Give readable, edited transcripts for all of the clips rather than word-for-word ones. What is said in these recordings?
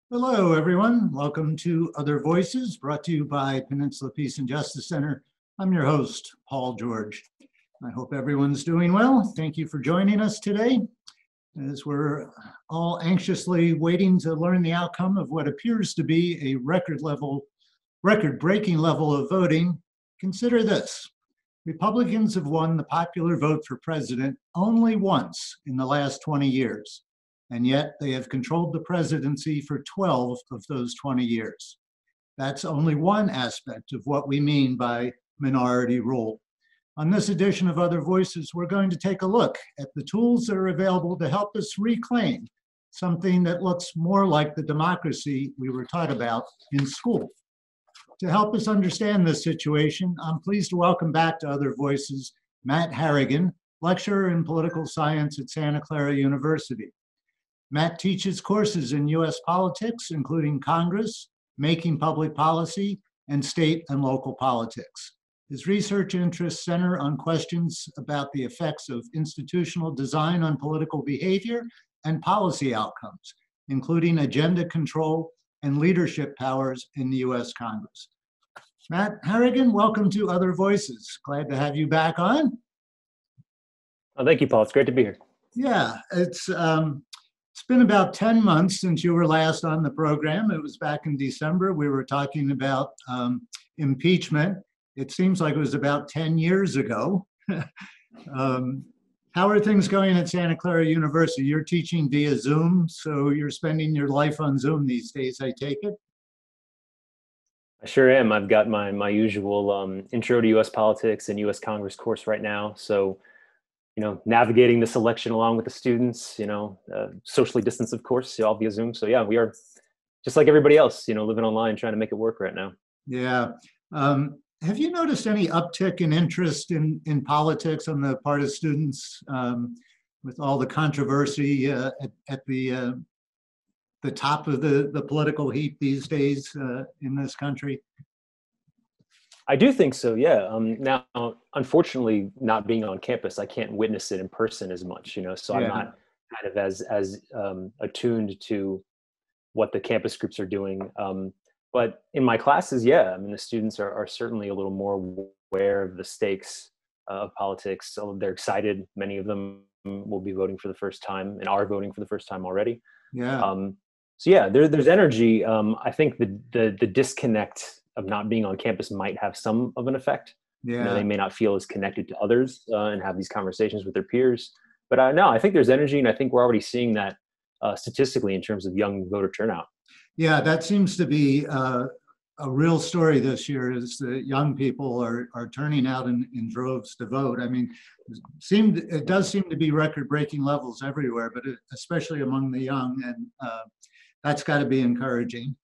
Hello, everyone. Welcome to Other Voices, brought to you by Peninsula Peace and Justice Center. I'm your host, Paul George. I hope everyone's doing well. Thank you for joining us today, as we're all anxiously waiting to learn the outcome of what appears to be a record-breaking level of voting. Consider this. Republicans have won the popular vote for president only once in the last 20 years. And yet they have controlled the presidency for 12 of those 20 years. That's only one aspect of what we mean by minority rule. On this edition of Other Voices, we're going to take a look at the tools that are available to help us reclaim something that looks more like the democracy we were taught about in school. To help us understand this situation, I'm pleased to welcome back to Other Voices Matt Harrigan, lecturer in political science at Santa Clara University. Matt teaches courses in U.S. politics, including Congress, making public policy, and state and local politics. His research interests center on questions about the effects of institutional design on political behavior and policy outcomes, including agenda control and leadership powers in the U.S. Congress. Matt Harrigan, welcome to Other Voices. Glad to have you back on. Oh, thank you, Paul. It's great to be here. Yeah, it's been about 10 months since you were last on the program. It was back in December. We were talking about impeachment. It seems like it was about 10 years ago. How are things going at Santa Clara University? You're teaching via Zoom, so you're spending your life on Zoom these days, I take it? I sure am. I've got my usual intro to U.S. politics and U.S. Congress course right now. So navigating this election along with the students, socially distanced, of course, all via Zoom. So yeah, we are just like everybody else, living online, trying to make it work right now. Yeah. Have you noticed any uptick in interest in politics on the part of students with all the controversy at the top of the political heap these days in this country? I do think so, yeah. Now, unfortunately, not being on campus, I can't witness it in person as much, so I'm not kind of as attuned to what the campus groups are doing. But in my classes, yeah, I mean, the students are certainly a little more aware of the stakes of politics. So they're excited. Many of them will be voting for the first time and are voting for the first time already. Yeah. So yeah, there's energy. I think the disconnect of not being on campus might have some of an effect. Yeah. They may not feel as connected to others and have these conversations with their peers. But no, I think there's energy, and I think we're already seeing that statistically in terms of young voter turnout. Yeah, that seems to be a real story this year, is that young people are turning out in droves to vote. I mean, it does seem to be record-breaking levels everywhere, but especially among the young, and that's got to be encouraging.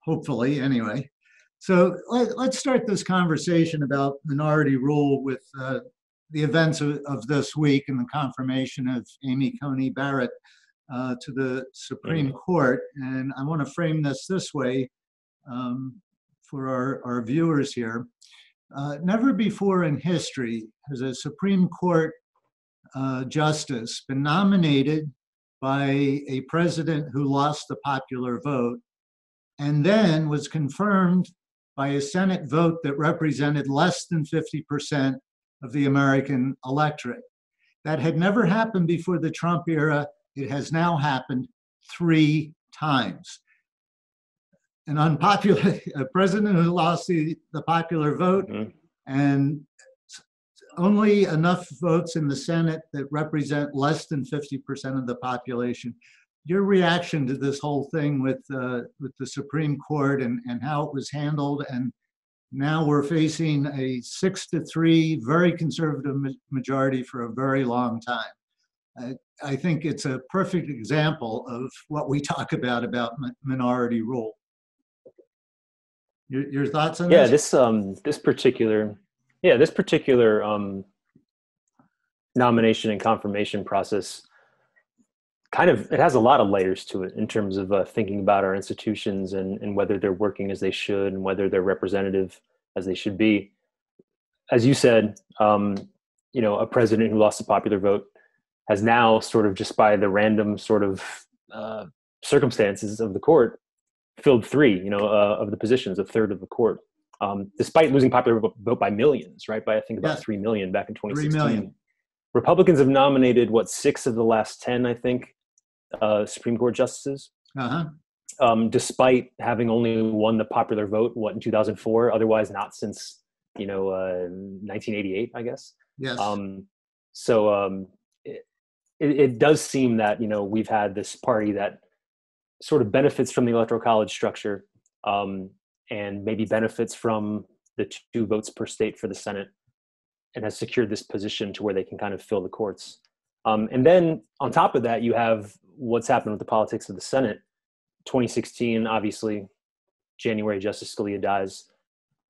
Hopefully, anyway. So let's start this conversation about minority rule with the events of this week and the confirmation of Amy Coney Barrett to the Supreme Court. And I want to frame this way for our viewers here. Never before in history has a Supreme Court justice been nominated by a president who lost the popular vote, and then was confirmed by a Senate vote that represented less than 50% of the American electorate. That had never happened before the Trump era. It has now happened 3 times. An unpopular a president who lost the popular vote, and only enough votes in the Senate that represent less than 50% of the population. Your reaction to this whole thing with the Supreme Court and how it was handled, and now we're facing a 6-3 very conservative majority for a very long time. I think it's a perfect example of what we talk about minority rule. Your thoughts on this? Yeah, this particular nomination and confirmation process it has a lot of layers to it in terms of thinking about our institutions and whether they're working as they should and whether they're representative as they should be. As you said, a president who lost the popular vote has now sort of, just by the random sort of circumstances of the court, filled three, of the positions, a third of the court, despite losing popular vote by millions, right? By I think about 3 million back in 2016. 3 million. Republicans have nominated 6 of the last 10, I think, Supreme Court justices. Despite having only won the popular vote, in 2004, otherwise not since 1988, I guess. Yes. It does seem that we've had this party that sort of benefits from the electoral college structure, and maybe benefits from the 2 votes per state for the Senate, and has secured this position to where they can kind of fill the courts. And then on top of that, you have what's happened with the politics of the Senate. 2016, obviously, January, Justice Scalia dies.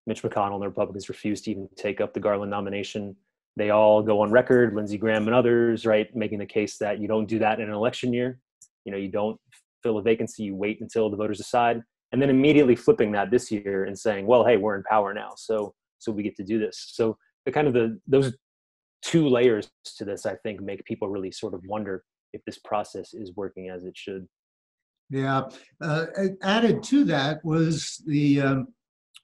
Mitch McConnell and the Republicans refuse to even take up the Garland nomination. They all go on record, Lindsey Graham and others, right, making the case that you don't do that in an election year. You don't fill a vacancy, you wait until the voters decide, and then immediately flipping that this year and saying, well, hey, we're in power now, so we get to do this. So those 2 layers to this, I think, make people really sort of wonder if this process is working as it should. Yeah. Added to that was the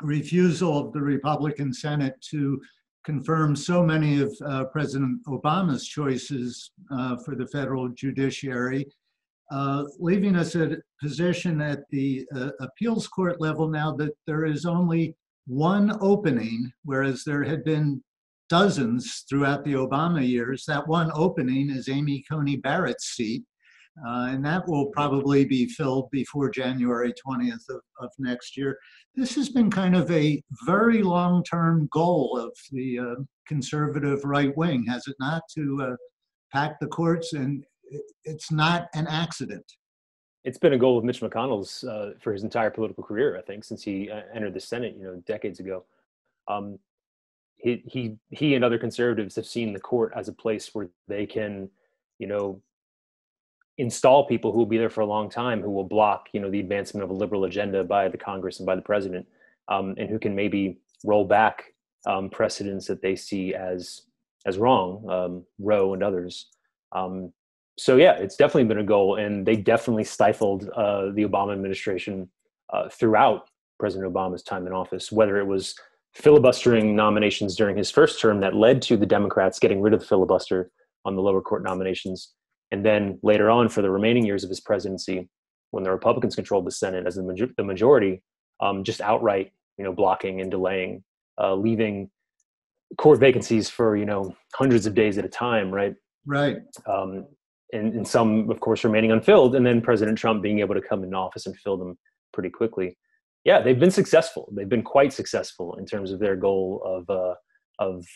refusal of the Republican Senate to confirm so many of President Obama's choices for the federal judiciary, leaving us at a position at the appeals court level now that there is only 1 opening, whereas there had been dozens throughout the Obama years. That 1 opening is Amy Coney Barrett's seat. And that will probably be filled before January 20th of next year. This has been kind of a very long-term goal of the conservative right wing, has it not, to pack the courts? And it's not an accident. It's been a goal of Mitch McConnell's for his entire political career, I think, since he entered the Senate, decades ago. He and other conservatives have seen the court as a place where they can, install people who will be there for a long time, who will block, the advancement of a liberal agenda by the Congress and by the president, and who can maybe roll back precedents that they see as wrong, Roe and others. So yeah, it's definitely been a goal, and they definitely stifled the Obama administration throughout President Obama's time in office, whether it was filibustering nominations during his first term that led to the Democrats getting rid of the filibuster on the lower court nominations. And then later on, for the remaining years of his presidency, when the Republicans controlled the Senate as the majority, just outright, blocking and delaying, leaving court vacancies for, hundreds of days at a time, right? Right. And some, of course, remaining unfilled, and then President Trump being able to come into office and fill them pretty quickly. Yeah, they've been successful. They've been quite successful in terms of their goal of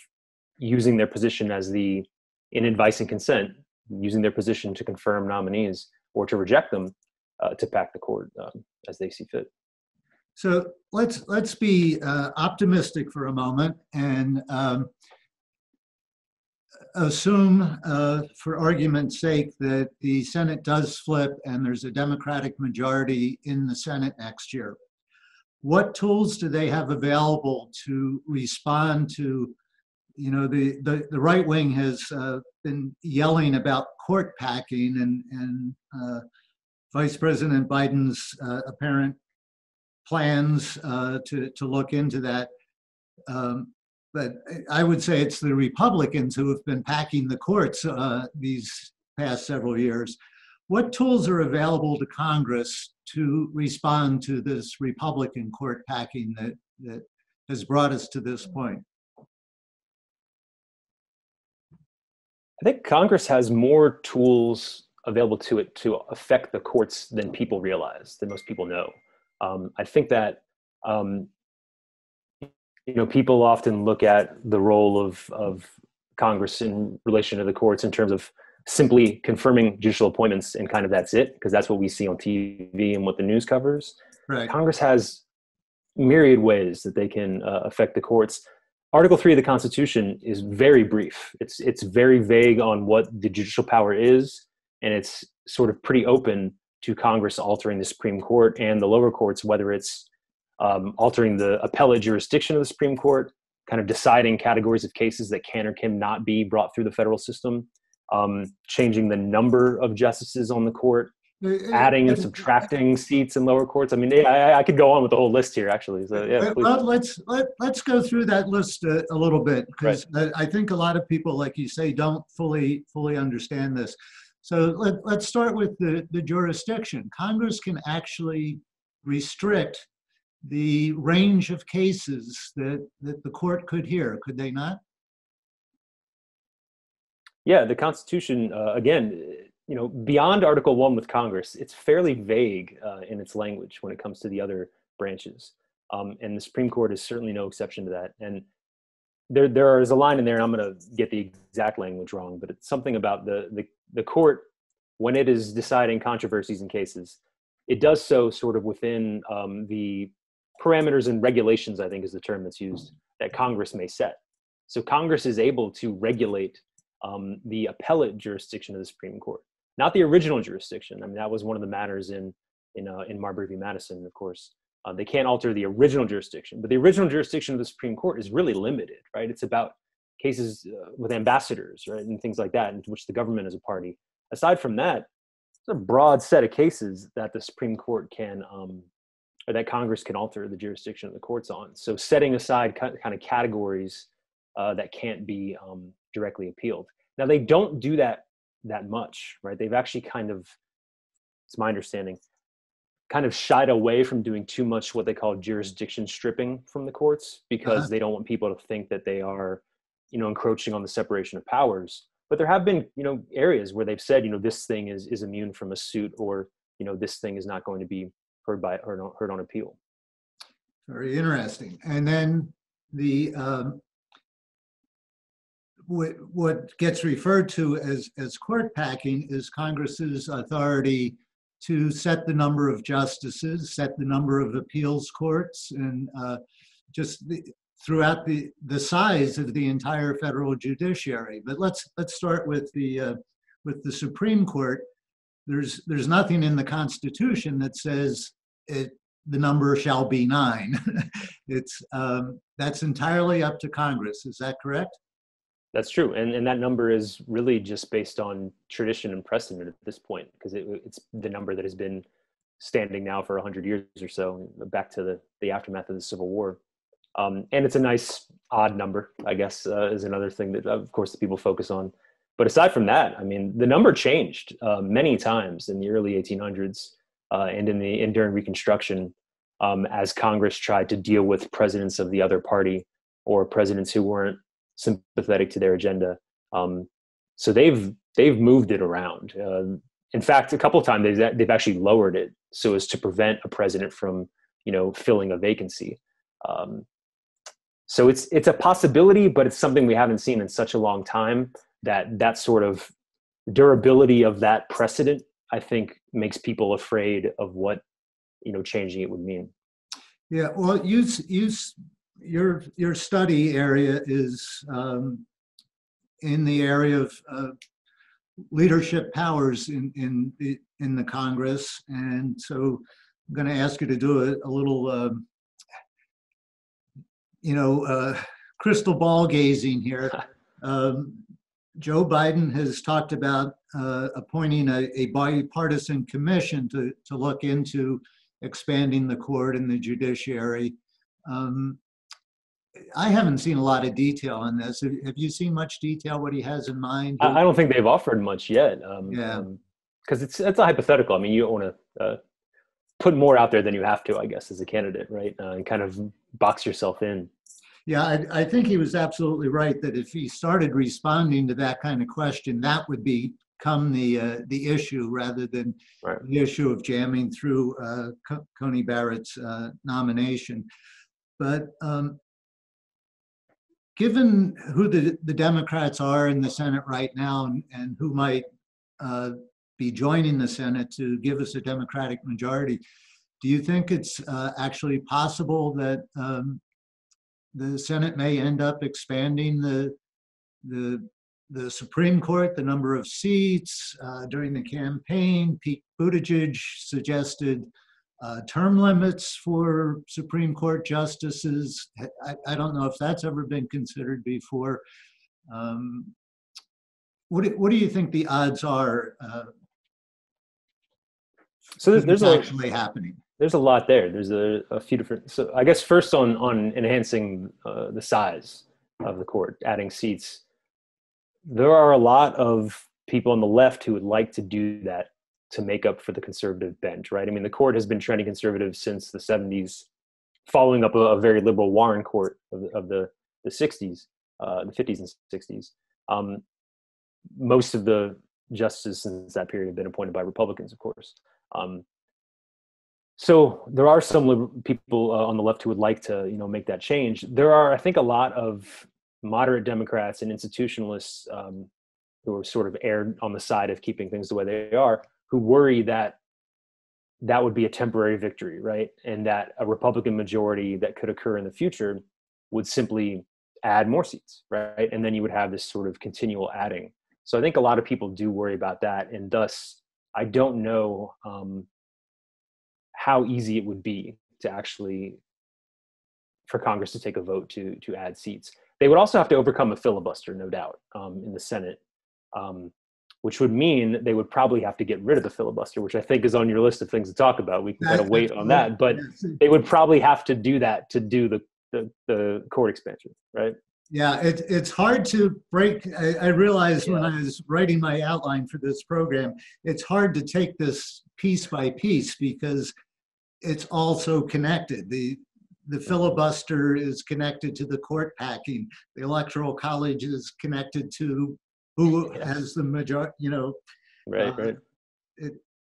using their position as in advice and consent, using their position to confirm nominees or to reject them, to pack the court as they see fit. So let's be optimistic for a moment and assume, for argument's sake, that the Senate does flip and there's a Democratic majority in the Senate next year. What tools do they have available to respond to? The right wing has been yelling about court packing and Vice President Biden's apparent plans to look into that. But I would say it's the Republicans who have been packing the courts these past several years. What tools are available to Congress to respond to this Republican court packing that has brought us to this point? I think Congress has more tools available to it to affect the courts than people realize, than most people know. I think that people often look at the role of Congress in relation to the courts in terms of simply confirming judicial appointments and kind of that's it, because that's what we see on TV and what the news covers. Right. Congress has myriad ways that they can affect the courts. Article 3 of the Constitution is very brief. It's very vague on what the judicial power is, and it's sort of pretty open to Congress altering the Supreme Court and the lower courts, whether it's altering the appellate jurisdiction of the Supreme Court, kind of deciding categories of cases that can or cannot be brought through the federal system, changing the number of justices on the court, adding and subtracting seats in lower courts. I mean, yeah, I could go on with the whole list here, actually. So yeah, please. Well, let's go through that list a little bit, because Right. I think a lot of people, like you say, don't fully understand this. So let's start with the jurisdiction. Congress can actually restrict the range of cases that the court could hear, could they not? Yeah, the Constitution, again, beyond Article 1 with Congress, it's fairly vague in its language when it comes to the other branches. And the Supreme Court is certainly no exception to that. And there is a line in there, and I'm going to get the exact language wrong, but it's something about the court, when it is deciding controversies and cases, it does so sort of within the parameters and regulations, I think is the term that's used, that Congress may set. So Congress is able to regulate the appellate jurisdiction of the Supreme Court, not the original jurisdiction. I mean, that was one of the matters in Marbury v. Madison, of course. They can't alter the original jurisdiction, but the original jurisdiction of the Supreme Court is really limited, right? It's about cases with ambassadors, right, and things like that, in which the government is a party. Aside from that, it's a broad set of cases that the Supreme Court can, or that Congress can alter the jurisdiction of the courts on. So setting aside kind of categories that can't be directly appealed. Now, they don't do that much, right? They've actually kind of, it's my understanding, kind of shied away from doing too much what they call jurisdiction stripping from the courts, because they don't want people to think that they are, encroaching on the separation of powers. But there have been, areas where they've said, this thing is immune from a suit, or, this thing is not going to be heard on appeal. Very interesting. And then the what gets referred to as court packing is Congress's authority to set the number of justices, set the number of appeals courts, and throughout the size of the entire federal judiciary. But let's start with the Supreme Court. There's nothing in the Constitution that says the number shall be 9. That's entirely up to Congress. Is that correct? That's true, and that number is really just based on tradition and precedent at this point, because it's the number that has been standing now for 100 years or so, back to the aftermath of the Civil War. And it's a nice odd number, I guess, is another thing that, of course, the people focus on. But aside from that, I mean, the number changed many times in the early 1800s and during Reconstruction, as Congress tried to deal with presidents of the other party, or presidents who weren't sympathetic to their agenda. So they've moved it around. In fact, a couple of times they've actually lowered it so as to prevent a president from, filling a vacancy. So it's a possibility, but it's something we haven't seen in such a long time, that sort of durability of that precedent, I think, makes people afraid of what, changing it would mean. Yeah, well, your study area is in the area of leadership powers in the Congress, and so I'm going to ask you to do a little, crystal ball gazing here. Joe Biden has talked about appointing a bipartisan commission to look into expanding the court and the judiciary. I haven't seen a lot of detail on this. Have you seen much detail, what he has in mind? I don't think they've offered much yet. Yeah. Because it's a hypothetical. I mean, you don't want to put more out there than you have to, I guess, as a candidate, right? And kind of box yourself in. Yeah, I think he was absolutely right that if he started responding to that kind of question, that would become the issue, rather than the issue of jamming through Coney Barrett's nomination. But given who the Democrats are in the Senate right now, and who might be joining the Senate to give us a Democratic majority, do you think it's actually possible that the Senate may end up expanding the Supreme Court, the number of seats? During the campaign, Pete Buttigieg suggested term limits for Supreme Court justices. I don't know if that's ever been considered before. What do you think the odds are? So what's actually happening. There's a lot there. There's a few different. So I guess first on enhancing the size of the court, adding seats. There are a lot of people on the left who would like to do that to make up for the conservative bent, right? I mean, the court has been trending conservative since the 70s, following up a very liberal Warren court of the 60s, the 50s and 60s. Most of the justices since that period have been appointed by Republicans, of course. So there are some people on the left who would like to, make that change. There are, I think, a lot of moderate Democrats and institutionalists who are sort of erred on the side of keeping things the way they are, who worry that that would be a temporary victory, right? And that a Republican majority that could occur in the future would simply add more seats, right? And then you would have this sort of continual adding. So I think a lot of people do worry about that. And thus, I don't know how easy it would be to actually, for Congress to take a vote to add seats. They would also have to overcome a filibuster, no doubt, in the Senate, which would mean they would probably have to get rid of the filibuster, which I think is on your list of things to talk about. We can kind of wait on that, but they would probably have to do that to do the court expansion, right? Yeah, it's hard to break. I realized when I was writing my outline for this program, it's hard to take this piece by piece because it's also connected. The filibuster is connected to the court packing. The electoral college is connected to who has the majority. Right.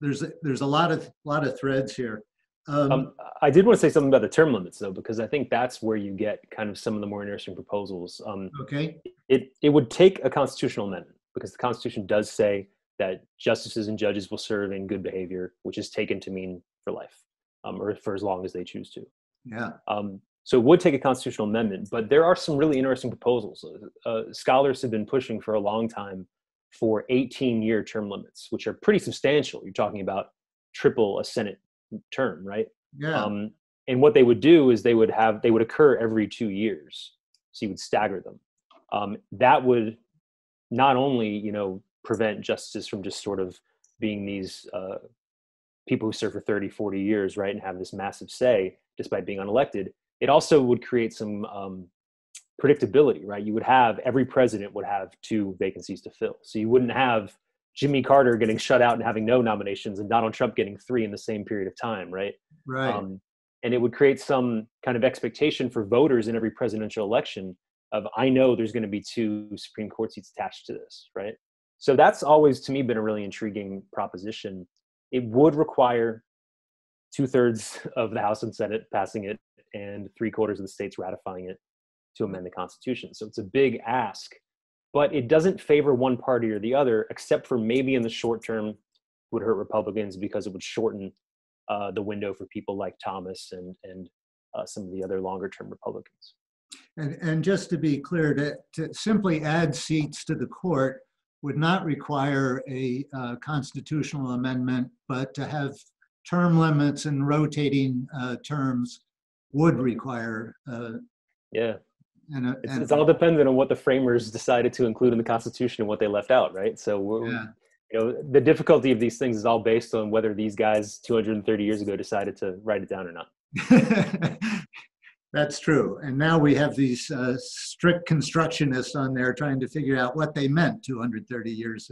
There's a lot of threads here. I did want to say something about the term limits, though, because I think that's where you get kind of some of the more interesting proposals. Okay. It would take a constitutional amendment because the Constitution does say that justices and judges will serve in good behavior, which is taken to mean for life, or for as long as they choose to. Yeah. So it would take a constitutional amendment, but there are some really interesting proposals. Scholars have been pushing for a long time for 18-year term limits, which are pretty substantial. You're talking about triple a Senate term, right? Yeah. And what they would do is they would occur every 2 years. So you would stagger them. That would not only, prevent justices from just sort of being these people who serve for 30, 40 years, right, and have this massive say despite being unelected. It also would create some predictability, right? You would have, every president would have 2 vacancies to fill. So you wouldn't have Jimmy Carter getting shut out and having no nominations and Donald Trump getting 3 in the same period of time, right? Right. And it would create some kind of expectation for voters in every presidential election of, I know there's going to be 2 Supreme Court seats attached to this, right? So that's always, to me, been a really intriguing proposition. It would require 2/3 of the House and Senate passing it and 3/4 of the states ratifying it to amend the Constitution. So it's a big ask, but it doesn't favor one party or the other, except for maybe in the short term would hurt Republicans because it would shorten the window for people like Thomas and some of the other longer term Republicans. And just to be clear, to simply add seats to the court would not require a constitutional amendment, but to have term limits and rotating terms would require. It's all dependent on what the framers decided to include in the Constitution and what they left out, right? So the difficulty of these things is all based on whether these guys 230 years ago decided to write it down or not. That's true. And now we have these strict constructionists on there trying to figure out what they meant 230 years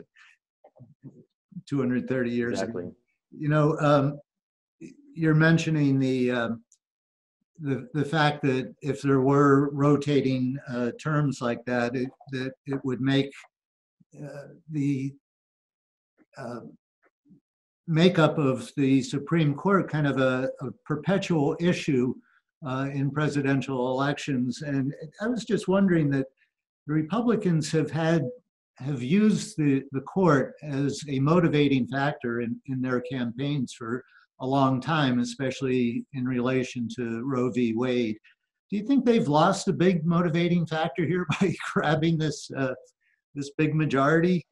Exactly. ago. You're mentioning the fact that if there were rotating terms like that, that it would make the makeup of the Supreme Court kind of a perpetual issue in presidential elections. And I was just wondering that the Republicans have used the court as a motivating factor in their campaigns for a long time, especially in relation to Roe v. Wade. Do you think they've lost a big motivating factor here by grabbing this big majority?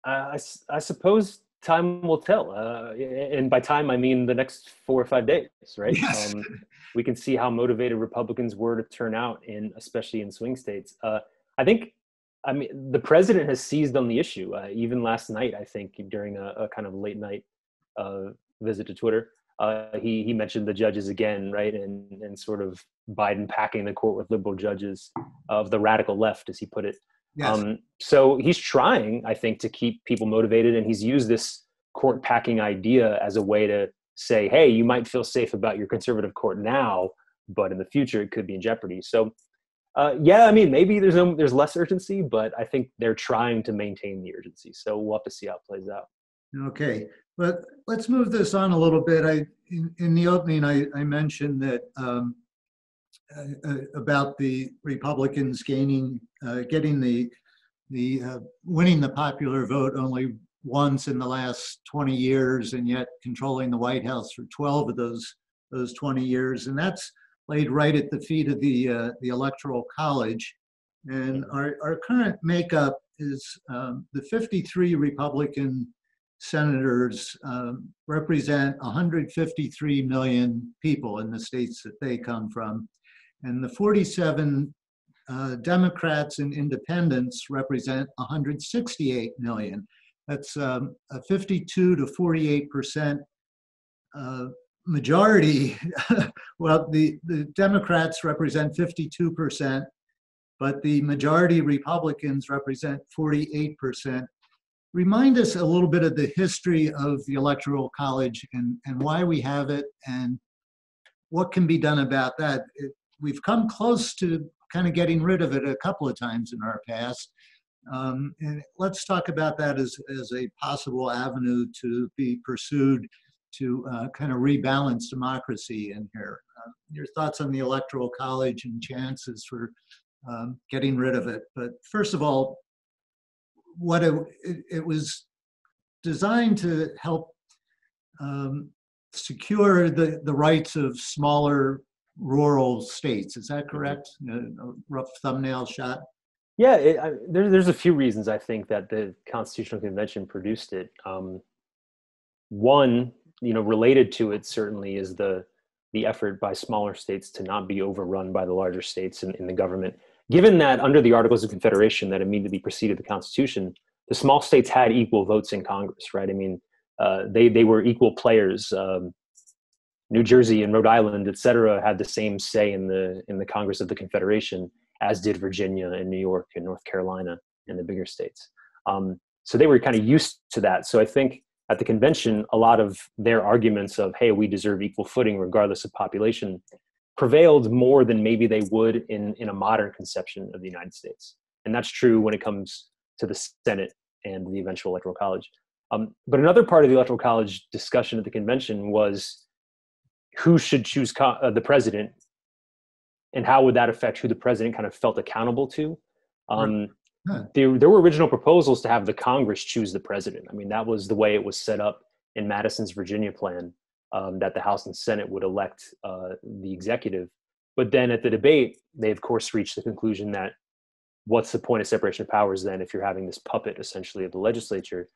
I suppose time will tell. And by time, I mean the next 4 or 5 days, right? Yes. We can see how motivated Republicans were to turn out, especially in swing states. The president has seized on the issue. Even last night, I think, during a kind of late night visit to Twitter, he mentioned the judges again, right, and sort of Biden packing the court with liberal judges of the radical left, as he put it. Yes. So he's trying, I think, to keep people motivated, and he's used this court packing idea as a way to say, hey, you might feel safe about your conservative court now, but in the future it could be in jeopardy. So yeah, I mean, maybe there's less urgency, but I think they're trying to maintain the urgency. So we'll have to see how it plays out. Okay, but let's move this on a little bit. In the opening, I mentioned that about the Republicans getting the winning the popular vote only once in the last 20 years, and yet controlling the White House for 12 of those 20 years, and that's laid right at the feet of the Electoral College. And our current makeup is the 53 Republican senators represent 153 million people in the states that they come from. And the 47 Democrats and independents represent 168 million. That's a 52 to 48% majority. Well, the Democrats represent 52%, but the majority Republicans represent 48%. Remind us a little bit of the history of the Electoral College and why we have it and what can be done about that. We've come close to kind of getting rid of it a couple of times in our past. And let's talk about that as a possible avenue to be pursued to kind of rebalance democracy in here. Your thoughts on the Electoral College and chances for getting rid of it. But first of all, what it was designed to help secure the rights of smaller rural states. Is that correct? A rough thumbnail shot? Yeah, there's a few reasons I think that the Constitutional Convention produced it. One, related to it certainly is the effort by smaller states to not be overrun by the larger states in the government. Given that under the Articles of Confederation that immediately preceded the Constitution, the small states had equal votes in Congress, right? I mean, they were equal players. New Jersey and Rhode Island, et cetera, had the same say in the Congress of the Confederation, as did Virginia and New York and North Carolina and the bigger states. So they were kind of used to that. So I think at the convention, a lot of their arguments of, hey, we deserve equal footing regardless of population, prevailed more than maybe they would in a modern conception of the United States. And that's true when it comes to the Senate and the eventual Electoral College. But another part of the Electoral College discussion at the convention was who should choose the president, and how would that affect who the president kind of felt accountable to. There were original proposals to have the Congress choose the president. I mean, that was the way it was set up in Madison's Virginia plan, that the House and Senate would elect the executive. But then at the debate, they of course reached the conclusion that what's the point of separation of powers then if you're having this puppet essentially of the legislature?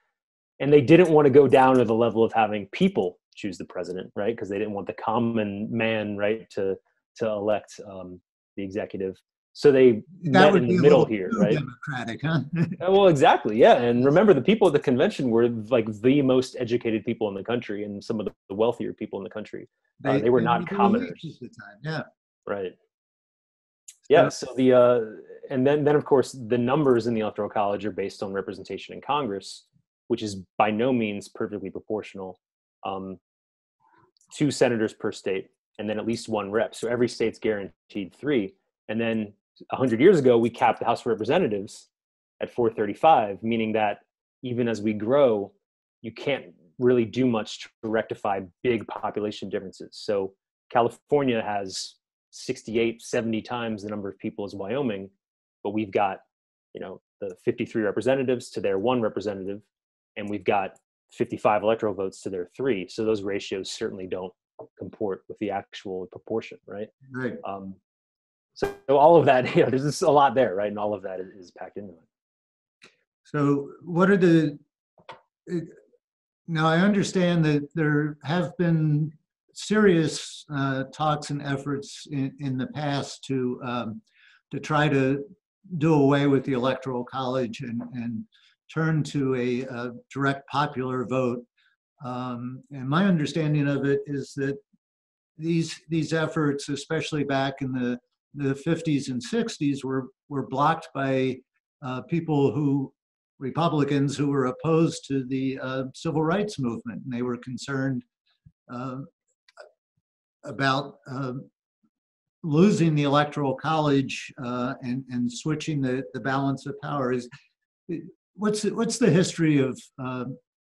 And they didn't want to go down to the level of having people choose the president, right? Because they didn't want the common man, right, to elect the executive. So they met in the middle here, right? Democratic, huh? Well, exactly, yeah. And remember, the people at the convention were like the most educated people in the country and some of the wealthier people in the country. They were not commoners. At the time. Yeah. Right. Yeah. So and then of course the numbers in the Electoral College are based on representation in Congress, which is by no means perfectly proportional. 2 senators per state, and then at least 1 rep. So every state's guaranteed 3. And then 100 years ago, we capped the House of Representatives at 435, meaning that even as we grow, you can't really do much to rectify big population differences. So California has 68, 70 times the number of people as Wyoming, but we've got, the 53 representatives to their 1 representative, and we've got 55 electoral votes to their 3. So those ratios certainly don't comport with the actual proportion, right? Right. So all of that, there's just a lot there, right? And all of that is packed into it. So what are now I understand that there have been serious talks and efforts in the past to try to do away with the Electoral College and turn to a direct popular vote. And my understanding of it is that these efforts, especially back in the 50s and 60s, were blocked by Republicans who were opposed to the civil rights movement. And they were concerned about losing the Electoral College and switching the balance of power. What's the history of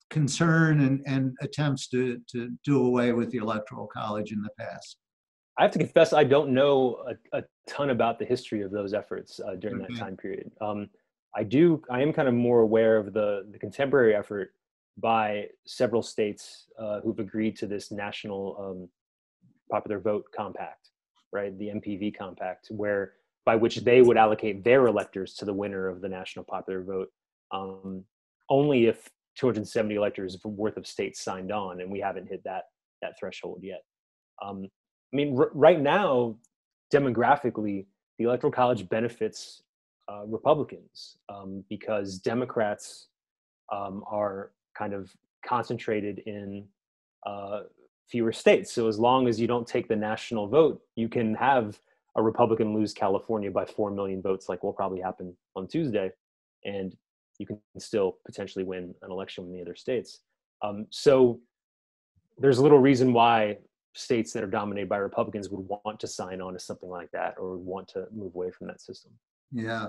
concern and attempts to do away with the Electoral College in the past? I have to confess, I don't know a ton about the history of those efforts during that time period. I am kind of more aware of the contemporary effort by several states who've agreed to this national popular vote compact, right? The MPV compact, by which they would allocate their electors to the winner of the national popular vote, only if 270 electors worth of states signed on, and we haven't hit that threshold yet. I mean, right now, demographically, the Electoral College benefits Republicans because Democrats are kind of concentrated in fewer states. So as long as you don't take the national vote, you can have a Republican lose California by 4 million votes, like will probably happen on Tuesday, and you can still potentially win an election in the other states. So there's little reason why states that are dominated by Republicans would want to sign on to something like that or want to move away from that system. Yeah.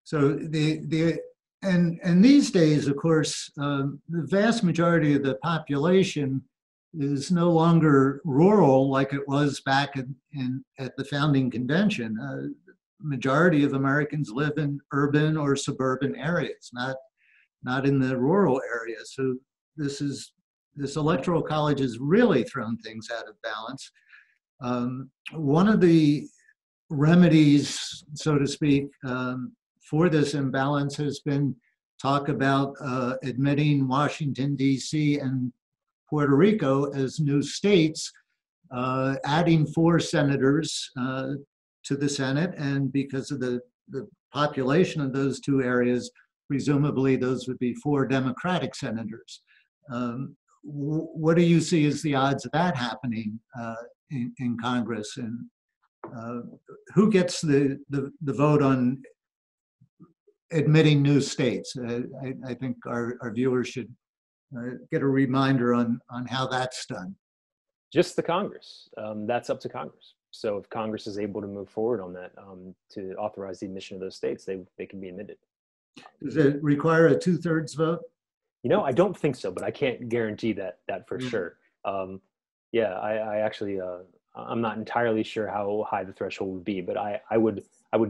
So and these days, of course, the vast majority of the population is no longer rural like it was back at the founding convention. Majority of Americans live in urban or suburban areas, not in the rural areas. So this Electoral College has really thrown things out of balance. One of the remedies, so to speak, for this imbalance has been talk about admitting Washington, D.C. and Puerto Rico as new states, adding 4 senators to the Senate, and because of the population of those 2 areas, presumably those would be 4 Democratic senators. What do you see as the odds of that happening in Congress, and who gets the vote on admitting new states? I think our viewers should get a reminder on how that's done. Just the Congress. That's up to Congress. So if Congress is able to move forward on that to authorize the admission of those states, they can be admitted. Does it require a 2/3 vote? You know, I don't think so, but I can't guarantee that for sure. Yeah, I actually, I'm not entirely sure how high the threshold would be, but I would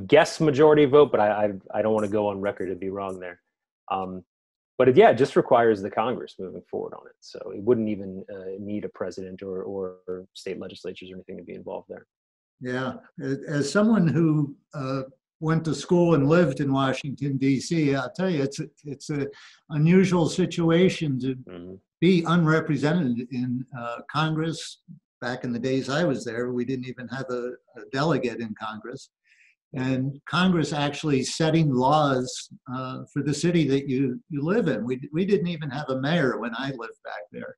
guess majority vote, but I don't want to go on record to be wrong there. But it just requires the Congress moving forward on it. So it wouldn't even need a president or state legislatures or anything to be involved there. Yeah, as someone who went to school and lived in Washington, D.C., I'll tell you, it's an unusual situation to be unrepresented in Congress. Back in the days I was there, we didn't even have a delegate in Congress. And Congress actually setting laws for the city that you live in. We didn't even have a mayor when I lived back there.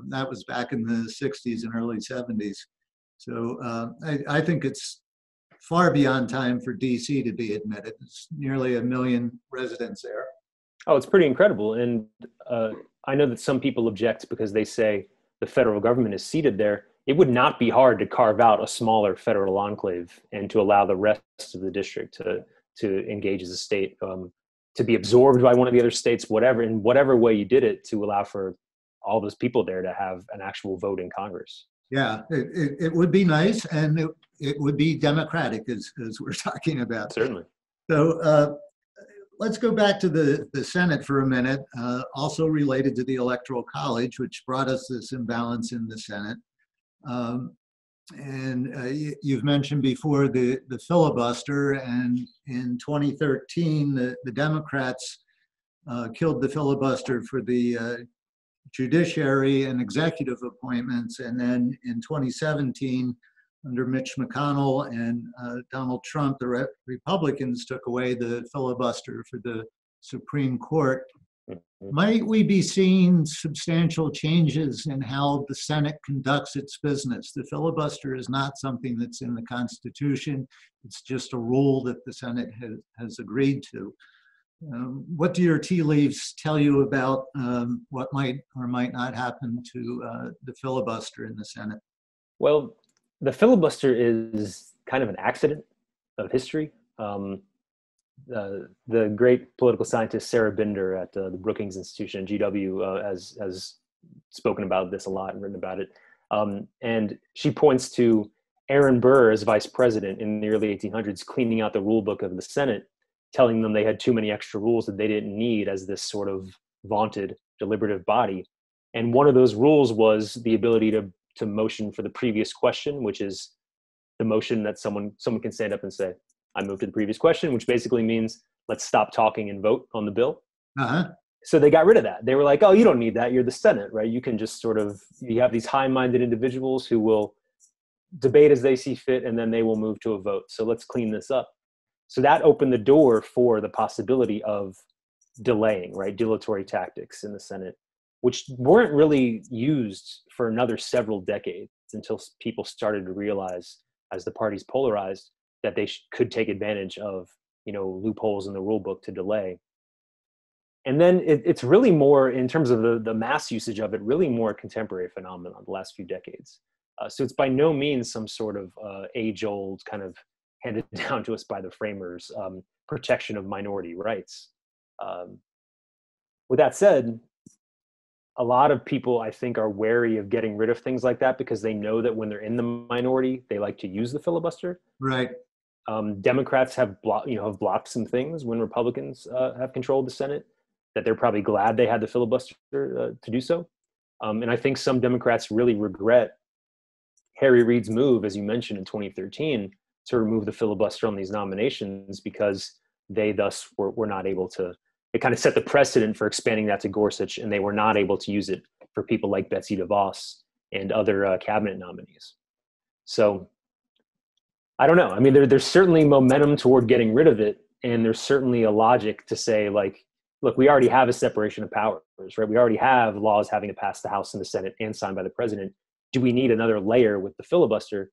That was back in the 60s and early 70s. So I think it's far beyond time for DC to be admitted. There's nearly 1 million residents there. Oh, it's pretty incredible. And I know that some people object because they say the federal government is seated there. It would not be hard to carve out a smaller federal enclave and to allow the rest of the district to engage as a state, to be absorbed by one of the other states, in whatever way you did it, to allow for all those people there to have an actual vote in Congress. Yeah, it would be nice, and it would be democratic, as we're talking about. Certainly. So let's go back to the Senate for a minute, also related to the Electoral College, which brought us this imbalance in the Senate. You've mentioned before the filibuster, and in 2013, the Democrats killed the filibuster for the judiciary and executive appointments. And then in 2017, under Mitch McConnell and Donald Trump, the Republicans took away the filibuster for the Supreme Court. Mhm. Might we be seeing substantial changes in how the Senate conducts its business? The filibuster is not something that's in the Constitution. It's just a rule that the Senate has agreed to. What do your tea leaves tell you about what might or might not happen to the filibuster in the Senate? Well, the filibuster is kind of an accident of history. The great political scientist Sarah Binder at the Brookings Institution at GW has spoken about this a lot and written about it. And she points to Aaron Burr as vice president in the early 1800s cleaning out the rule book of the Senate, telling them they had too many extra rules that they didn't need as this sort of vaunted deliberative body. And one of those rules was the ability to motion for the previous question, which is the motion that someone can stand up and say, I move to the previous question, which basically means let's stop talking and vote on the bill. Uh-huh. So they got rid of that. They were like, oh, you don't need that. You're the Senate, right? You can just you have these high-minded individuals who will debate as they see fit, and then they will move to a vote. So let's clean this up. So that opened the door for the possibility of delaying, right? Dilatory tactics in the Senate, which weren't really used for another several decades until people started to realize, as the parties polarized, that they could take advantage of, loopholes in the rule book to delay. And then it's really more, in terms of the mass usage of it, really more a contemporary phenomenon the last few decades. So it's by no means some sort of age-old kind of handed down to us by the framers protection of minority rights. With that said, a lot of people, I think, are wary of getting rid of things like that because they know that when they're in the minority, they like to use the filibuster. Right. Democrats have blocked some things when Republicans have controlled the Senate, that they're probably glad they had the filibuster to do so. And I think some Democrats really regret Harry Reid's move, as you mentioned, in 2013, to remove the filibuster on these nominations because they thus were not able to. It kind of set the precedent for expanding that to Gorsuch, and they were not able to use it for people like Betsy DeVos and other cabinet nominees. So I don't know. I mean, there's certainly momentum toward getting rid of it, and there's certainly a logic to say, like, look, we already have a separation of powers, right? We already have laws having to pass the House and the Senate and signed by the president. Do we need another layer with the filibuster?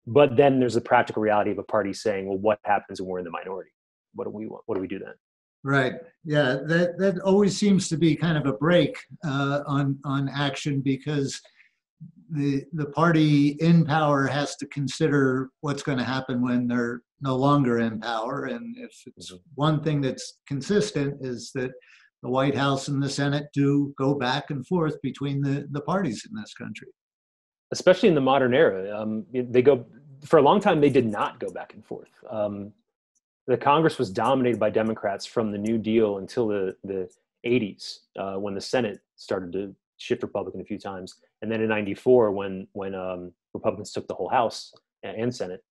But then there's the practical reality of a party saying, well, what happens when we're in the minority? What do we want? What do we do then? Right. Yeah, that always seems to be kind of a break on action because the party in power has to consider what's going to happen when they're no longer in power. And if it's one thing that's consistent is that the White House and the Senate do go back and forth between the parties in this country. Especially in the modern era, they go for a long time. They did not go back and forth. The Congress was dominated by Democrats from the New Deal until the 80s, when the Senate started to shift Republican a few times. And then in 94, when Republicans took the whole House and Senate.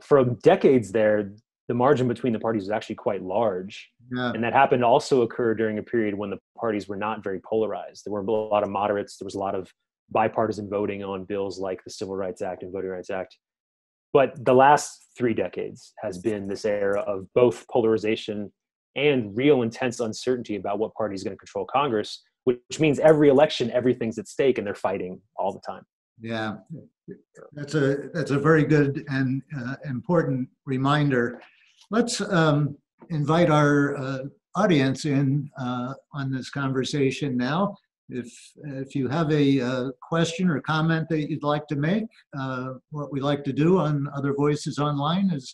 For decades there, the margin between the parties was actually quite large. Yeah. And that happened to also occur during a period when the parties were not very polarized. There were a lot of moderates. There was a lot of bipartisan voting on bills like the Civil Rights Act and Voting Rights Act. But the last 3 decades has been this era of both polarization and real intense uncertainty about what party is going to control Congress, which means every election, everything's at stake and they're fighting all the time. Yeah, that's a very good and important reminder. Let's invite our audience in on this conversation now. If you have a question or comment that you'd like to make, what we like to do on Other Voices Online is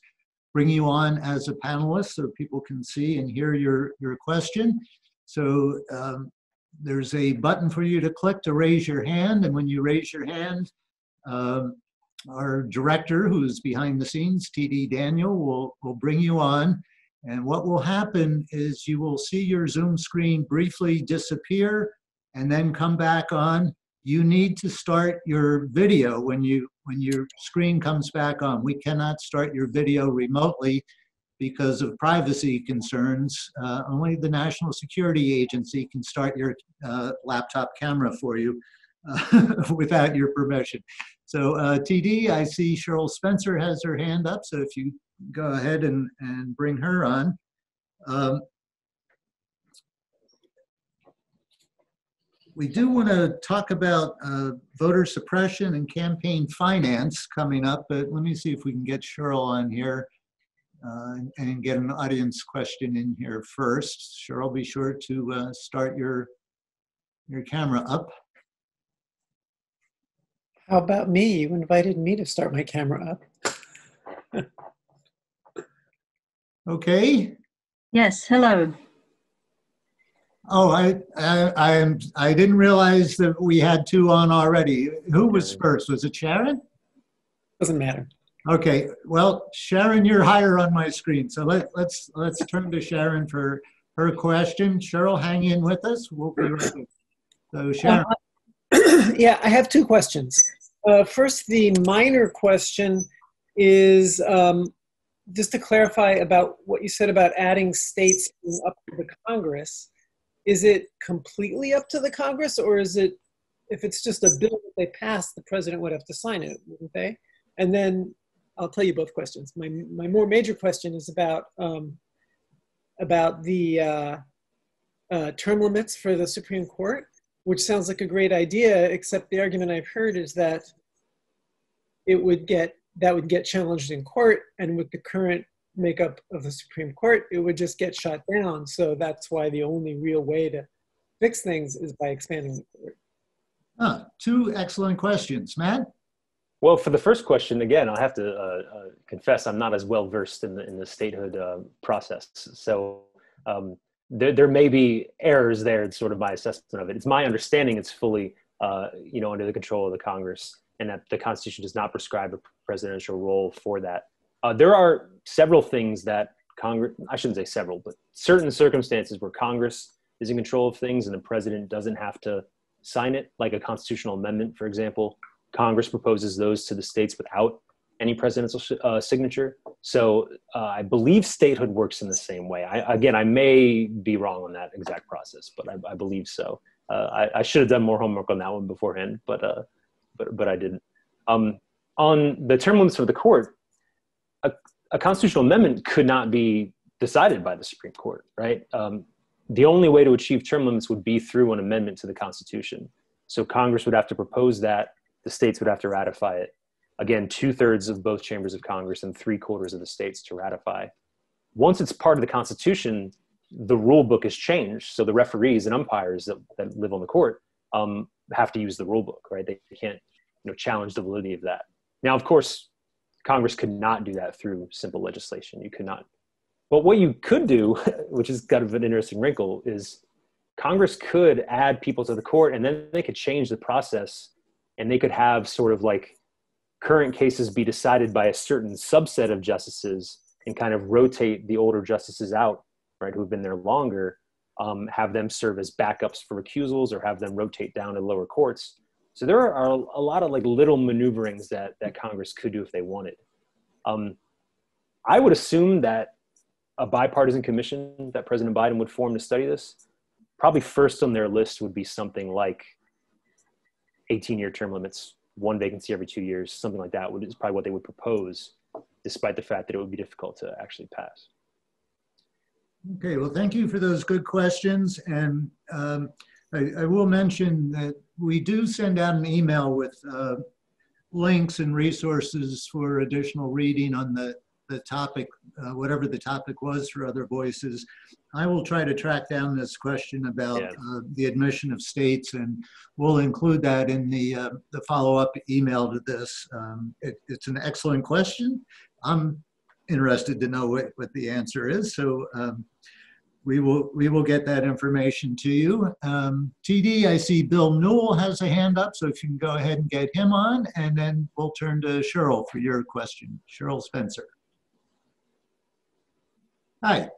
bring you on as a panelist so people can see and hear your question. So there's a button for you to click to raise your hand, and when you raise your hand, our director, who's behind the scenes, TD Daniel, will bring you on. And what will happen is you will see your Zoom screen briefly disappear and then come back on. You need to start your video when your screen comes back on. We cannot start your video remotely because of privacy concerns. Only the National Security Agency can start your laptop camera for you without your permission. So TD, I see Cheryl Spencer has her hand up, so if you go ahead and bring her on. We do want to talk about voter suppression and campaign finance coming up, but let me see if we can get Cheryl on here and get an audience question in here first. Cheryl, be sure to start your camera up. How about me? You invited me to start my camera up. Okay. Yes, hello. Oh, I didn't realize that we had two on already. Who was first? Was it Sharon? Doesn't matter. Okay. Well, Sharon, you're higher on my screen, so let's turn to Sharon for her question. Cheryl, hang in with us. We'll be right with. So Sharon. Yeah, I have two questions. First, the minor question is just to clarify about what you said about adding states up to the Congress. Is it completely up to the Congress, or is it, if it's just a bill that they pass, the president would have to sign it, wouldn't they? And then I'll tell you both questions. My more major question is about the term limits for the Supreme Court, which sounds like a great idea, except the argument I've heard is that that would get challenged in court, and with the current makeup of the Supreme Court, it would just get shot down. So that's why the only real way to fix things is by expanding the court. Two excellent questions. Matt? Well, for the first question, again, I'll have to confess I'm not as well versed in the statehood process. So there may be errors there in sort of my assessment of it. It's my understanding it's fully under the control of the Congress, and that the Constitution does not prescribe a presidential role for that. There are several things that Congress, I shouldn't say several, but certain circumstances where Congress is in control of things and the president doesn't have to sign it, like a constitutional amendment, for example. Congress proposes those to the states without any presidential signature. So I believe statehood works in the same way. I may be wrong on that exact process, but I believe so. I should have done more homework on that one beforehand, but I didn't. On the term limits of the court, a constitutional amendment could not be decided by the Supreme Court, right? The only way to achieve term limits would be through an amendment to the Constitution. So Congress would have to propose that, the states would have to ratify it. Again, 2/3 of both chambers of Congress and 3/4 of the states to ratify. Once it's part of the Constitution, the rule book is changed. So the referees and umpires that live on the court have to use the rule book, right? They can't challenge the validity of that. Now, of course, Congress could not do that through simple legislation. You could not. But what you could do, which is kind of an interesting wrinkle, is Congress could add people to the court, and then they could change the process, and they could have sort of like current cases be decided by a certain subset of justices and kind of rotate the older justices out, right, who have been there longer, have them serve as backups for recusals or have them rotate down to lower courts. So there are a lot of like little maneuverings that Congress could do if they wanted. I would assume that a bipartisan commission that President Biden would form to study this, probably first on their list would be something like 18-year term limits, one vacancy every 2 years, something like that is probably what they would propose, despite the fact that it would be difficult to actually pass. Okay, well, thank you for those good questions. And I will mention that we do send out an email with links and resources for additional reading on the topic, whatever the topic was for other voices. I will try to track down this question about the admission of states, and we'll include that in the follow-up email to this. It's an excellent question. I'm interested to know what the answer is, so we will get that information to you. TD, I see Bill Newell has a hand up, so if you can go ahead and get him on, and then we'll turn to Cheryl for your question. Cheryl Spencer. Hi.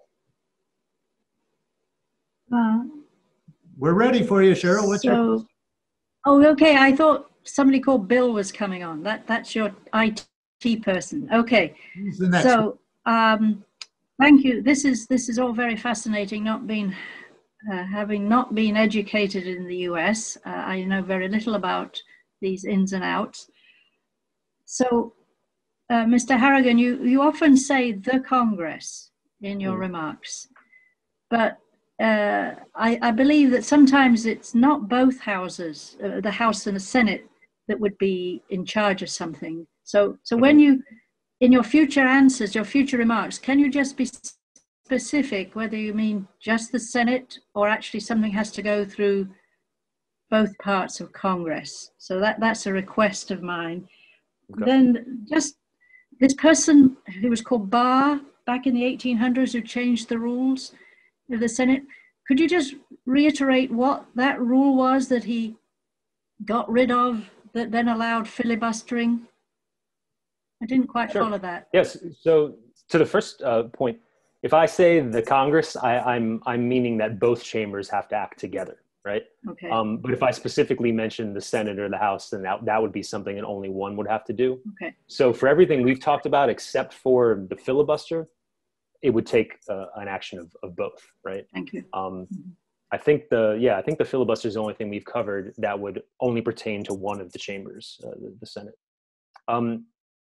We're ready for you, Cheryl. What's your question? Oh, okay. I thought somebody called Bill was coming on. That's your IT person. Okay. Who's the next So, thank you. This is all very fascinating. Having not been educated in the US, I know very little about these ins and outs. So, Mr. Harrigan, you often say the Congress in your remarks, but I believe that sometimes it's not both houses, the House and the Senate, that would be in charge of something. So when you, in your future answers, your future remarks, can you just be specific whether you mean just the Senate or actually something has to go through both parts of Congress? So that's a request of mine. Okay. Then just this person who was called Barr back in the 1800s, who changed the rules of the Senate, could you just reiterate what that rule was that he got rid of that then allowed filibustering? I didn't quite follow that. Yes, so to the first point, if I say the Congress, I'm meaning that both chambers have to act together, right? Okay. But if I specifically mention the Senate or the House, then that would be something that only one would have to do. Okay. So for everything we've talked about, except for the filibuster, it would take an action of both, right? Thank you. I think the filibuster is the only thing we've covered that would only pertain to one of the chambers, the Senate.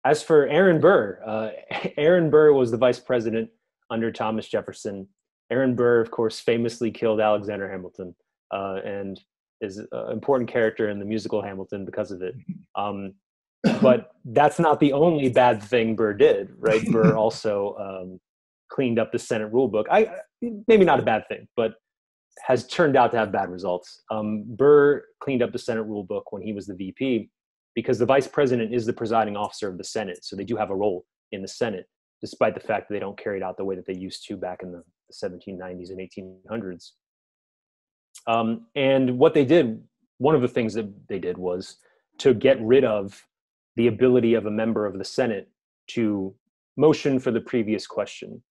As for Aaron Burr, Aaron Burr was the vice president under Thomas Jefferson. Aaron Burr, of course, famously killed Alexander Hamilton, and is an important character in the musical Hamilton because of it. But that's not the only bad thing Burr did, right? Burr also cleaned up the Senate rule book. Maybe not a bad thing, but has turned out to have bad results. Burr cleaned up the Senate rule book when he was the VP, because the vice president is the presiding officer of the Senate. So they do have a role in the Senate, despite the fact that they don't carry it out the way that they used to back in the 1790s and 1800s. And what they did, one of the things that they did was to get rid of the ability of a member of the Senate to motion for the previous question,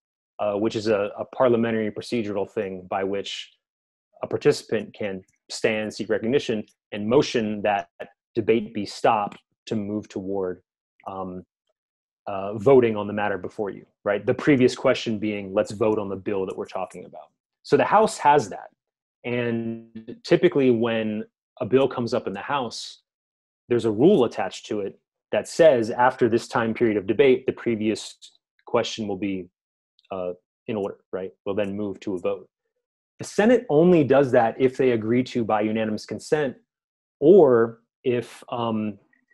which is a parliamentary procedural thing by which a participant can stand, seek recognition, and motion that debate be stopped to move toward voting on the matter before you, right? The previous question being, let's vote on the bill that we're talking about. So the House has that. And typically when a bill comes up in the House, there's a rule attached to it that says after this time period of debate, the previous question will be in order, right? We'll then move to a vote. The Senate only does that if they agree to by unanimous consent, or if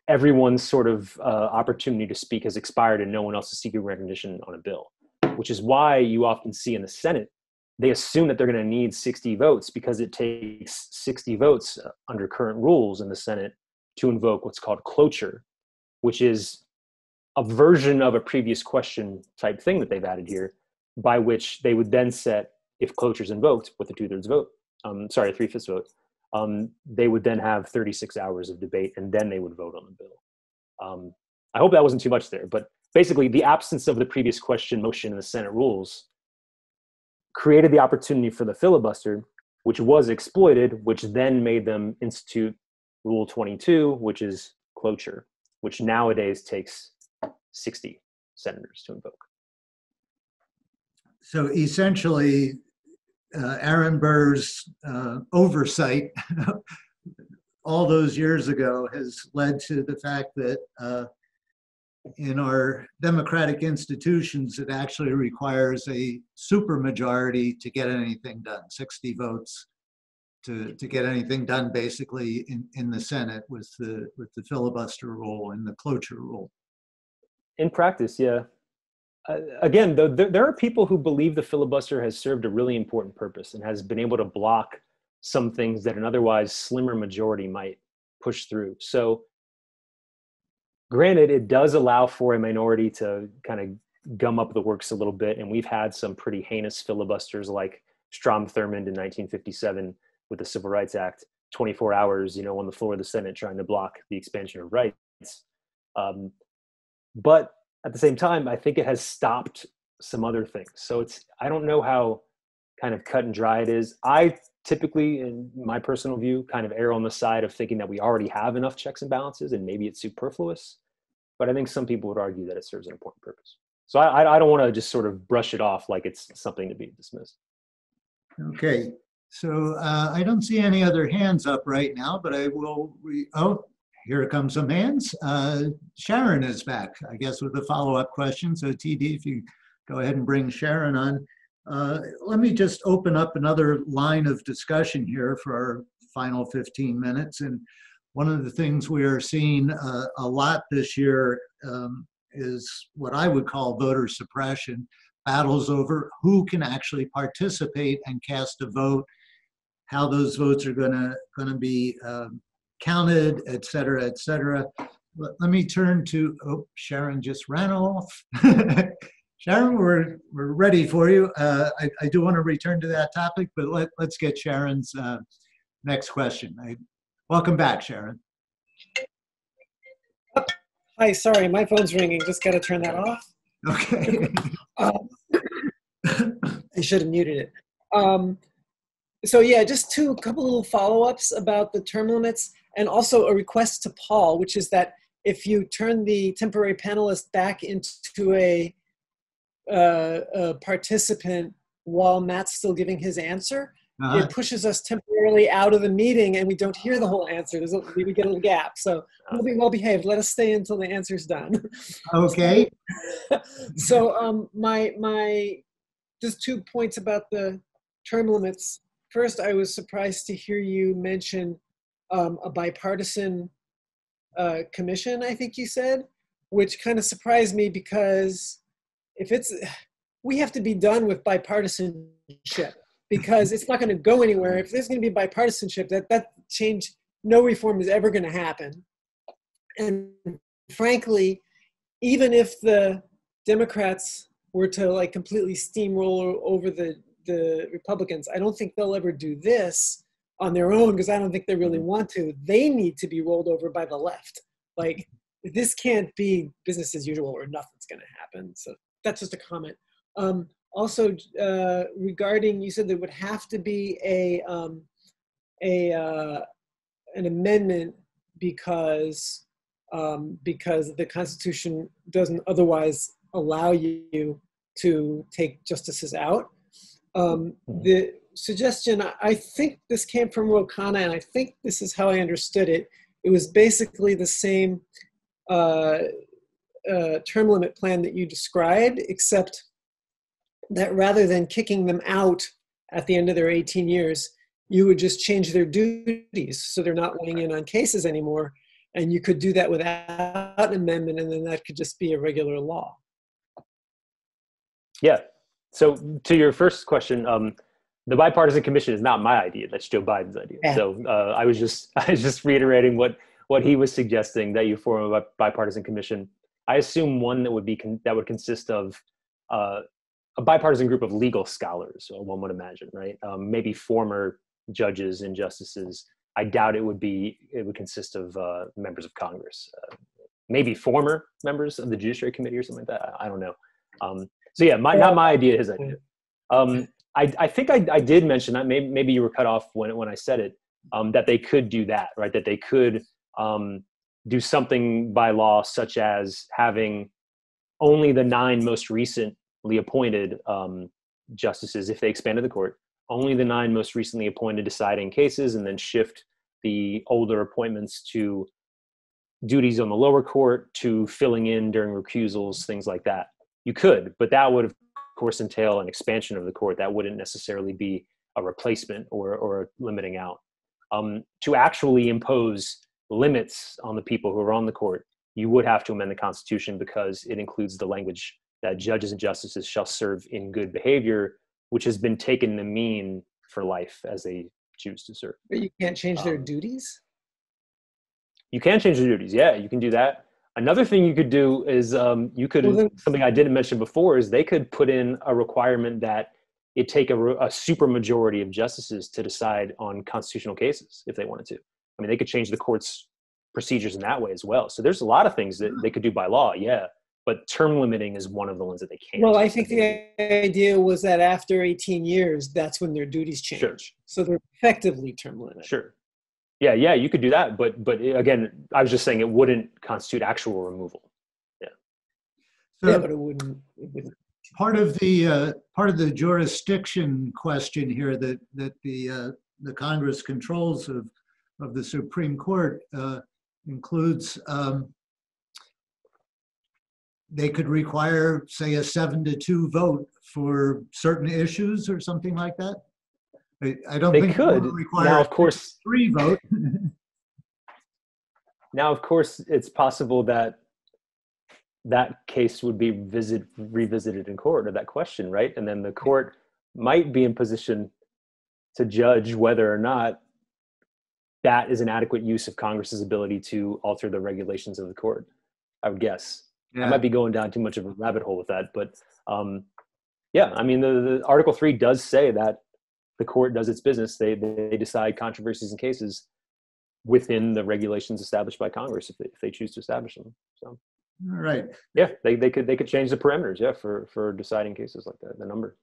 everyone's sort of opportunity to speak has expired and no one else is seeking recognition on a bill, which is why you often see in the Senate, they assume that they're going to need 60 votes because it takes 60 votes under current rules in the Senate to invoke what's called cloture, which is a version of a previous question type thing that they've added here, by which they would then set, if cloture is invoked with a 2/3 vote, a 3/5 vote, they would then have 36 hours of debate and then they would vote on the bill. I hope that wasn't too much there, but basically the absence of the previous question motion in the Senate rules created the opportunity for the filibuster, which was exploited, which then made them institute Rule 22, which is cloture, which nowadays takes 60 senators to invoke. So essentially, Aaron Burr's oversight all those years ago has led to the fact that in our democratic institutions, it actually requires a supermajority to get anything done, 60 votes to get anything done basically in the Senate with the filibuster rule and the cloture rule. In practice, yeah. Again, though, there are people who believe the filibuster has served a really important purpose and has been able to block some things that an otherwise slimmer majority might push through. So granted, it does allow for a minority to kind of gum up the works a little bit. And we've had some pretty heinous filibusters like Strom Thurmond in 1957 with the Civil Rights Act, 24 hours, on the floor of the Senate trying to block the expansion of rights. But at the same time, I think it has stopped some other things. So I don't know how kind of cut and dry it is. I typically, in my personal view, kind of err on the side of thinking that we already have enough checks and balances and maybe it's superfluous. But I think some people would argue that it serves an important purpose. So I don't want to just sort of brush it off like it's something to be dismissed. Okay. So I don't see any other hands up right now, but I will, here come some hands. Sharon is back, I guess, with a follow-up question. So TD, if you go ahead and bring Sharon on. Let me just open up another line of discussion here for our final 15 minutes. And one of the things we are seeing a lot this year is what I would call voter suppression, battles over who can actually participate and cast a vote, how those votes are gonna be counted, et cetera, et cetera. Let me turn to, oh, Sharon just ran off. Sharon, we're ready for you. I do want to return to that topic, but let's get Sharon's next question. Welcome back, Sharon. Hi, sorry, my phone's ringing. Just got to turn that off. Okay. I should have muted it. So yeah, just a couple little follow-ups about the term limits, and also a request to Paul, which is that if you turn the temporary panelist back into a participant while Matt's still giving his answer, it pushes us temporarily out of the meeting and we don't hear the whole answer. We get a little gap. So we'll be well behaved. Let us stay until the answer's done. Okay. So my just 2 points about the term limits. First, I was surprised to hear you mention a bipartisan commission, I think you said, which kind of surprised me because we have to be done with bipartisanship because it's not going to go anywhere. If there's going to be bipartisanship, that change, no reform is ever going to happen. And frankly, even if the Democrats were to like completely steamroll over the Republicans, I don't think they'll ever do this on their own because I don't think they really want to. They need to be rolled over by the left. Like, this can't be business as usual or nothing's going to happen. So that's just a comment. Also, regarding, you said there would have to be an amendment because the Constitution doesn't otherwise allow you to take justices out. The suggestion, I think this came from Ro Khanna, and I think this is how I understood it. It was basically the same term limit plan that you described, except that rather than kicking them out at the end of their 18 years, you would just change their duties so they're not weighing in on cases anymore. And you could do that without an amendment, and then that could just be a regular law. Yeah. So to your first question, the bipartisan commission is not my idea. That's Joe Biden's idea. Yeah. So I was just reiterating what he was suggesting, that you form a bipartisan commission. I assume one that would consist of a bipartisan group of legal scholars, one would imagine, right? Maybe former judges and justices. I doubt it would consist of members of Congress. Maybe former members of the Judiciary Committee or something like that. I don't know. So yeah, not my idea, his idea. I think I did mention that, maybe you were cut off when I said it, that they could do that, right? That they could do something by law, such as having only the 9 most recently appointed justices, if they expanded the court, only the 9 most recently appointed deciding cases, and then shift the older appointments to duties on the lower court, to filling in during recusals, things like that. You could, but that would, of course, entail an expansion of the court. That wouldn't necessarily be a replacement or a limiting out. To actually impose limits on the people who are on the court, you would have to amend the Constitution, because it includes the language that judges and justices shall serve in good behavior, which has been taken to mean for life as they choose to serve. But you can't change their duties? You can change their duties, yeah, you can do that. Another thing you could do is something I didn't mention before, is they could put in a requirement that it take a super majority of justices to decide on constitutional cases if they wanted to. I mean, they could change the court's procedures in that way as well. So there's a lot of things that they could do by law, yeah. But term limiting is one of the ones that they can't. Well, I think the idea was that after 18 years, that's when their duties change. Sure. So they're effectively term limited. Sure. Yeah, you could do that. But again, I was just saying it wouldn't constitute actual removal. Yeah. So yeah, but it wouldn't. Part of the jurisdiction question here that the Congress controls of the Supreme Court includes they could require, say, a 7-2 vote for certain issues or something like that? I don't They think could. it would require Now, of course, 3 vote. now, of course, it's possible that that case would be revisited in court, or that question, right? And then the court might be in position to judge whether or not that is an adequate use of Congress's ability to alter the regulations of the court, I would guess. Yeah. I might be going down too much of a rabbit hole with that, but yeah, I mean, the Article 3 does say that the court does its business. They decide controversies and cases within the regulations established by Congress if they choose to establish them. So, All right. yeah, they could change the parameters, yeah, for deciding cases like that, the number.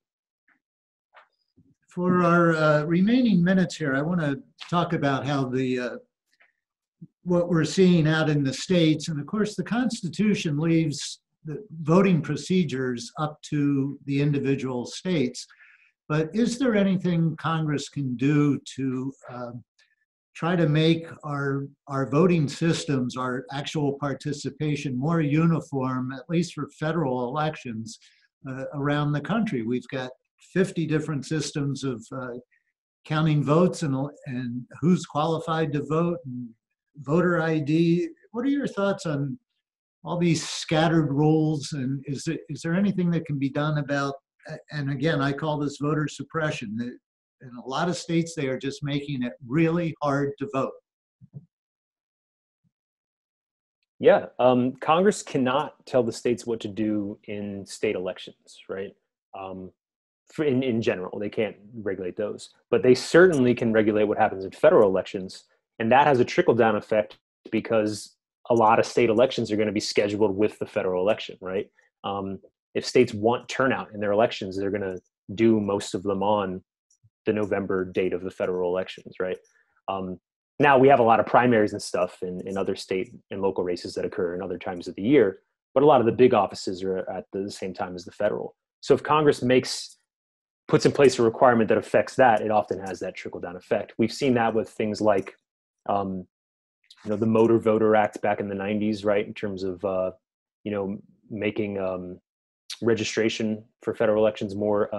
For our remaining minutes here, I want to talk about how what we're seeing out in the states. And of course, the Constitution leaves the voting procedures up to the individual states. But is there anything Congress can do to try to make our voting systems, our actual participation, more uniform, at least for federal elections around the country? We've got 50 different systems of counting votes and who's qualified to vote and voter ID. What are your thoughts on all these scattered rules? And is there anything that can be done about, and again, I call this voter suppression. In a lot of states, they are just making it really hard to vote. Yeah, Congress cannot tell the states what to do in state elections, right? In general, they can't regulate those, but they certainly can regulate what happens in federal elections. And that has a trickle-down effect because a lot of state elections are going to be scheduled with the federal election, right? If states want turnout in their elections, they're going to do most of them on the November date of the federal elections, right? Now we have a lot of primaries and stuff in other state and local races that occur in other times of the year, but a lot of the big offices are at the same time as the federal. So if Congress puts in place a requirement that affects that, it often has that trickle-down effect. We've seen that with things like, the Motor Voter Act back in the 90s, right? In terms of, making registration for federal elections more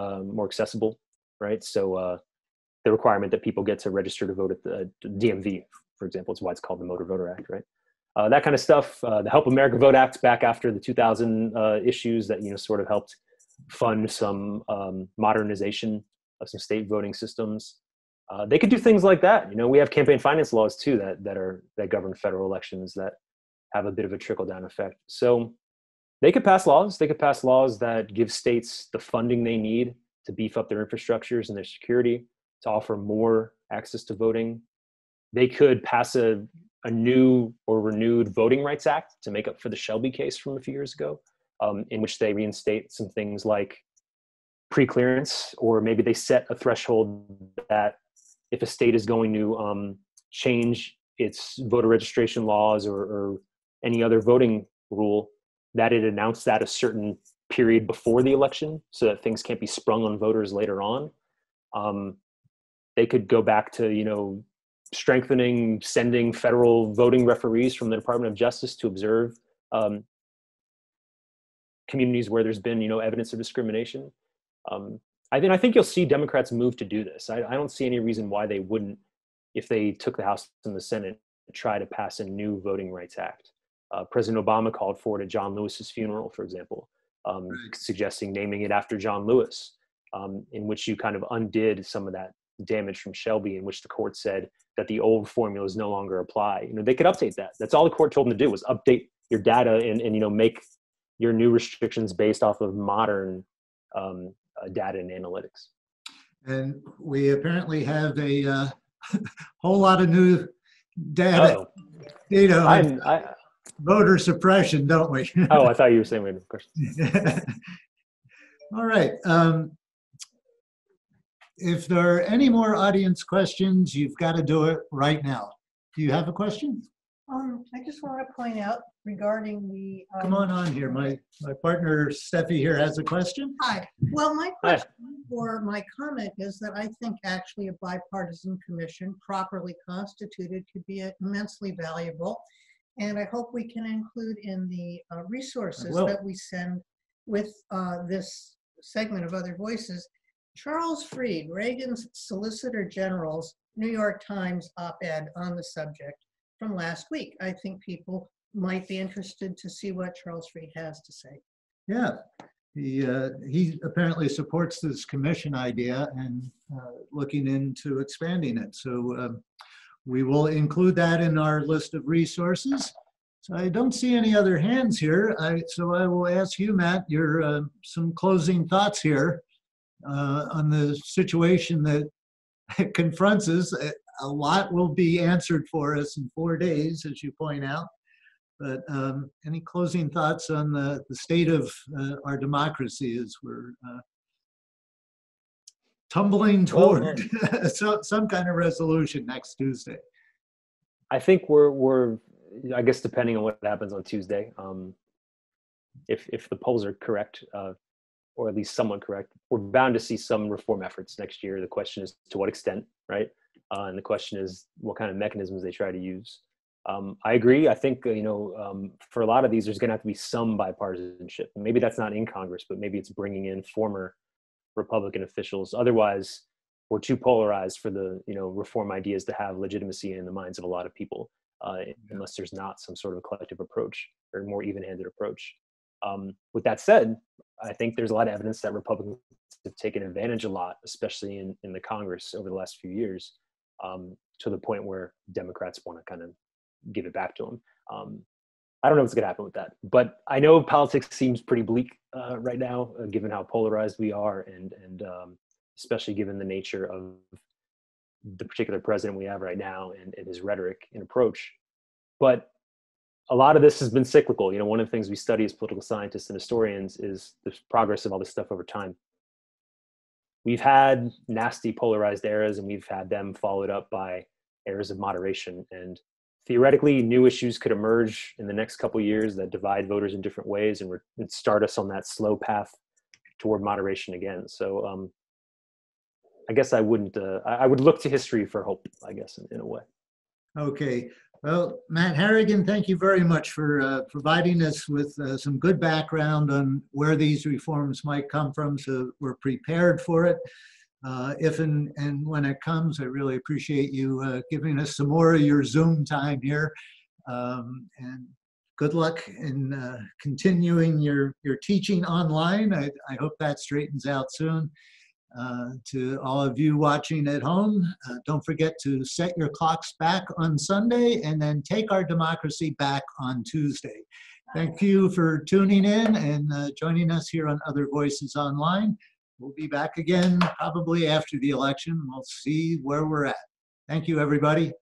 accessible, right? So the requirement that people get to register to vote at the DMV, for example, is why it's called the Motor Voter Act, right? That kind of stuff. The Help America Vote Act back after the 2000 issues that sort of helped fund some modernization of some state voting systems. They could do things like that. We have campaign finance laws too that govern federal elections that have a bit of a trickle-down effect. So they could pass laws. They could pass laws that give states the funding they need to beef up their infrastructures and their security, to offer more access to voting. They could pass a new or renewed Voting Rights Act to make up for the Shelby case from a few years ago, in which they reinstate some things like pre-clearance, or maybe they set a threshold that if a state is going to change its voter registration laws or any other voting rule, that it announced that a certain period before the election so that things can't be sprung on voters later on. They could go back to, sending federal voting referees from the Department of Justice to observe communities where there's been, evidence of discrimination. I think you'll see Democrats move to do this. I don't see any reason why they wouldn't, if they took the House and the Senate, try to pass a new Voting Rights Act. President Obama called for it at John Lewis's funeral, for example, suggesting naming it after John Lewis, in which you kind of undid some of that damage from Shelby, in which the court said that the old formulas no longer apply. They could update that. That's all the court told them to do, was update your data and make your new restrictions based off of modern data and analytics. And we apparently have a whole lot of new data, voter suppression, don't we? Oh, I thought you were saying we had a question. All right. If there are any more audience questions, you've got to do it right now. Do you have a question? I just want to point out regarding the... Come on here. My partner, Steffi, here has a question. Hi. Well, my question or my comment is that I think actually a bipartisan commission properly constituted could be immensely valuable. And I hope we can include in the resources will. that we send with this segment of Other Voices, Charles Fried, Reagan's Solicitor General's New York Times op-ed on the subject from last week. I think people might be interested to see what Charles Fried has to say. Yeah, he apparently supports this commission idea and looking into expanding it. So we will include that in our list of resources. So I don't see any other hands here. So I will ask you, Matt, your some closing thoughts here on the situation that confronts us. A lot will be answered for us in 4 days, as you point out. But any closing thoughts on the state of our democracy as we're tumbling toward some kind of resolution next Tuesday? I think we're I guess depending on what happens on Tuesday, if the polls are correct, or at least somewhat correct, we're bound to see some reform efforts next year. The question is to what extent, right? And the question is what kind of mechanisms they try to use. I agree. I think, for a lot of these, there's going to have to be some bipartisanship. Maybe that's not in Congress, but maybe it's bringing in former Republican officials. Otherwise, we're too polarized for the, reform ideas to have legitimacy in the minds of a lot of people, unless there's not some sort of collective approach or more even-handed approach. With that said, I think there's a lot of evidence that Republicans have taken advantage a lot, especially in the Congress over the last few years, to the point where Democrats want to kind of give it back to them. I don't know what's going to happen with that, but I know politics seems pretty bleak right now, given how polarized we are, and especially given the nature of the particular president we have right now and his rhetoric and approach. But a lot of this has been cyclical. One of the things we study as political scientists and historians is the progress of all this stuff over time. We've had nasty polarized eras, and we've had them followed up by eras of moderation. And theoretically, new issues could emerge in the next couple of years that divide voters in different ways and start us on that slow path toward moderation again. So I guess I wouldn't, I would look to history for hope, I guess, in a way. Okay. Well, Matt Harrigan, thank you very much for providing us with some good background on where these reforms might come from, so we're prepared for it. If and when it comes, I really appreciate you giving us some more of your Zoom time here. And good luck in continuing your teaching online. I hope that straightens out soon. To all of you watching at home, don't forget to set your clocks back on Sunday and then take our democracy back on Tuesday. Thank you for tuning in and joining us here on Other Voices Online. We'll be back again probably after the election. We'll see where we're at. Thank you, everybody.